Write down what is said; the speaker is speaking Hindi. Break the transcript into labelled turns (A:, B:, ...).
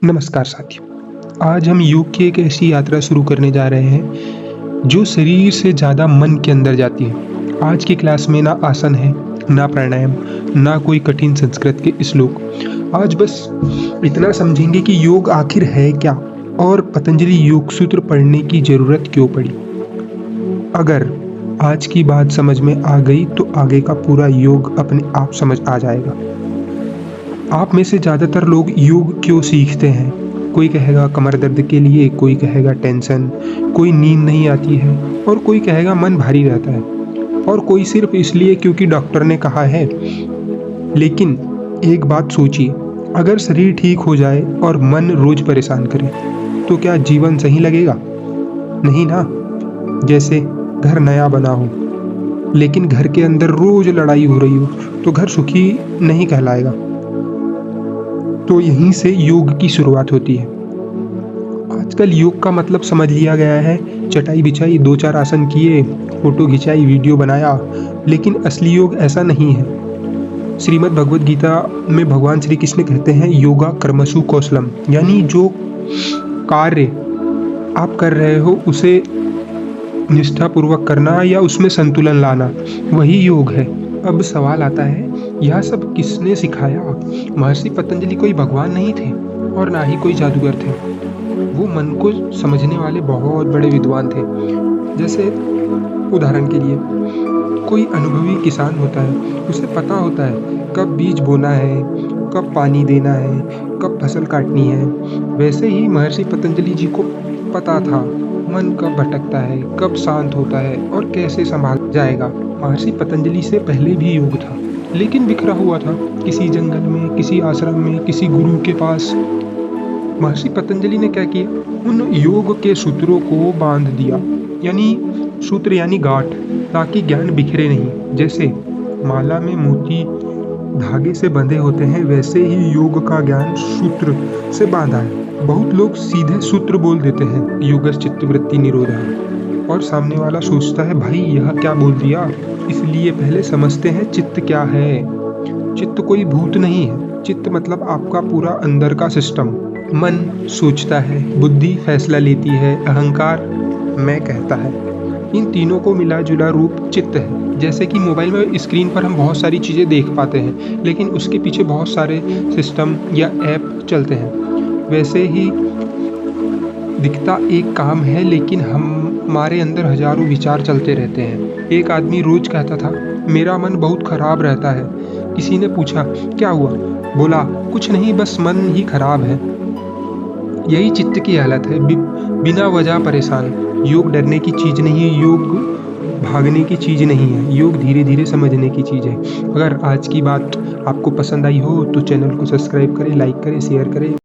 A: नमस्कार साथियों। आज हम योग की एक ऐसी यात्रा शुरू करने जा रहे हैं जो शरीर से ज़्यादा मन के अंदर जाती है। आज की क्लास में ना आसन है, ना प्राणायाम, ना कोई कठिन संस्कृत के श्लोक। आज बस इतना समझेंगे कि योग आखिर है क्या और पतंजलि योग सूत्र पढ़ने की ज़रूरत क्यों पड़ी। अगर आज की बात समझ में आ गई तो आगे का पूरा योग अपने आप समझ आ जाएगा। आप में से ज़्यादातर लोग योग क्यों सीखते हैं? कोई कहेगा कमर दर्द के लिए, कोई कहेगा टेंशन, कोई नींद नहीं आती है और कोई कहेगा मन भारी रहता है और कोई सिर्फ इसलिए क्योंकि डॉक्टर ने कहा है। लेकिन एक बात सोचिए, अगर शरीर ठीक हो जाए और मन रोज परेशान करे तो क्या जीवन सही लगेगा? नहीं ना। जैसे घर नया बना हो लेकिन घर के अंदर रोज लड़ाई हो रही हो तो घर सुखी नहीं कहलाएगा। तो यहीं से योग की शुरुआत होती है। आजकल योग का मतलब समझ लिया गया है, चटाई बिछाई, 2-4 आसन किए, फोटो खिंचाई, वीडियो बनाया, लेकिन असली योग ऐसा नहीं है। श्रीमद् भगवद गीता में भगवान श्री कृष्ण कहते हैं योगा कर्मसु कौशलम, यानी जो कार्य आप कर रहे हो उसे निष्ठापूर्वक करना या उसमें संतुलन लाना, वही योग है। अब सवाल आता है, यह सब किसने सिखाया? महर्षि पतंजलि कोई भगवान नहीं थे और ना ही कोई जादूगर थे। वो मन को समझने वाले बहुत बड़े विद्वान थे। जैसे उदाहरण के लिए कोई अनुभवी किसान होता है, उसे पता होता है कब बीज बोना है, कब पानी देना है, कब फसल काटनी है। वैसे ही महर्षि पतंजलि जी को पता था मन कब भटकता है, कब शांत होता है और कैसे संभाल जाएगा। महर्षि पतंजलि से पहले भी योग था, लेकिन बिखरा हुआ था, किसी जंगल में, किसी आश्रम में, किसी गुरु के पास। महर्षि पतंजलि ने क्या किया? उन योग के सूत्रों को बांध दिया, यानी सूत्र यानी गांठ, ताकि ज्ञान बिखरे नहीं। जैसे माला में मोती धागे से बंधे होते हैं, वैसे ही योग का ज्ञान सूत्र से बांधा है। बहुत लोग सीधे सूत्र बोल देते हैं, योगस्य चित्तवृत्ति निरोधः, और सामने वाला सोचता है भाई यह क्या बोल दिया। इसलिए पहले समझते हैं चित्त क्या है। चित्त कोई भूत नहीं है। चित्त मतलब आपका पूरा अंदर का सिस्टम। मन सोचता है, बुद्धि फैसला लेती है, अहंकार मैं कहता है। इन तीनों को मिला जुला रूप चित्त है। जैसे कि मोबाइल में स्क्रीन पर हम बहुत सारी चीज़ें देख पाते हैं, लेकिन उसके पीछे बहुत सारे सिस्टम या ऐप चलते हैं। वैसे ही दिखता एक काम है, लेकिन हमारे अंदर हजारों विचार चलते रहते हैं। एक आदमी रोज कहता था मेरा मन बहुत खराब रहता है। किसी ने पूछा क्या हुआ? बोला कुछ नहीं, बस मन ही खराब है। यही चित्त की हालत है, बिना वजह परेशान। योग डरने की चीज़ नहीं, योग भागने की चीज़ नहीं है, योग धीरे धीरे समझने की चीज़ है। अगर आज की बात आपको पसंद आई हो तो चैनल को सब्सक्राइब करें, लाइक करें, शेयर करें।